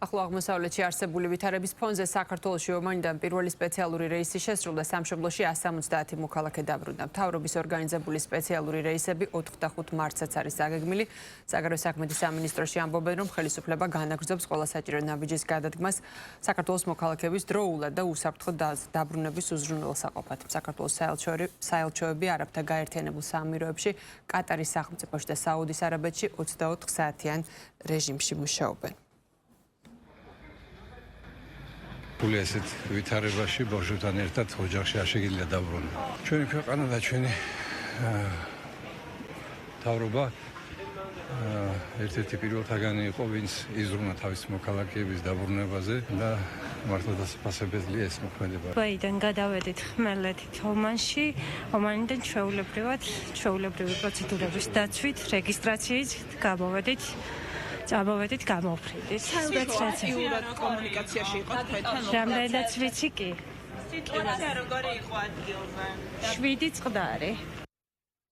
ახლა აღმოსავლეთში არსებული ვითარების ფონზე საქართველოში ომანიდან პირველი სპეციალური რეისი შესრულდა სამშობლოში 170 მოქალაქე დაბრუნდა. მთავრობის ორგანიზებული სპეციალური რეისები 4-5 მარტსაც არის დაგეგმილი. საგარეო საქმეთა სამინისტროში ამბობენ, რომ ხელისუფლება განაგრძობს ყველა საჭირო ნაბიჯის გადადგმას საქართველოს მოქალაქეების დროულად და უსაფრთხო დაბრუნების უზრუნველსაყოფად. საქართველოს საელჩოები არაბთა გაერთიანებულ საამიროებში, კატარის სახელმწიფოში და საუდის არაბეთში 24 საათიან რეჟიმში მუშაობენ. ესეთ ვითარებაში ბავშვებთან ერთად ოჯახში არ შეგიძლია დაბრუნება. ჩვენი ქვეყანა და ჩვენი მთავრობა ერთ-ერთი პირველთაგანი იყო, ვინც იზრუნა თავის მოქალაქეების დაბრუნებაზე და მართლა დასაფასებელია ეს მოქმედება. ბაიდან გადავედით ხმელეთით ომანში, ომანიდან ჩვეულებრივი პროცედურების დაცვით, რეგისტრაციით გამოვედით. წამოვედით, გამოვფრინდით. აქტიურად კომუნიკაციაში იყოთ თქვენთან? რამდენადაც ვიცი კი. სიტუაცია როგორი იყო ადგილზე? 7 წყდარი.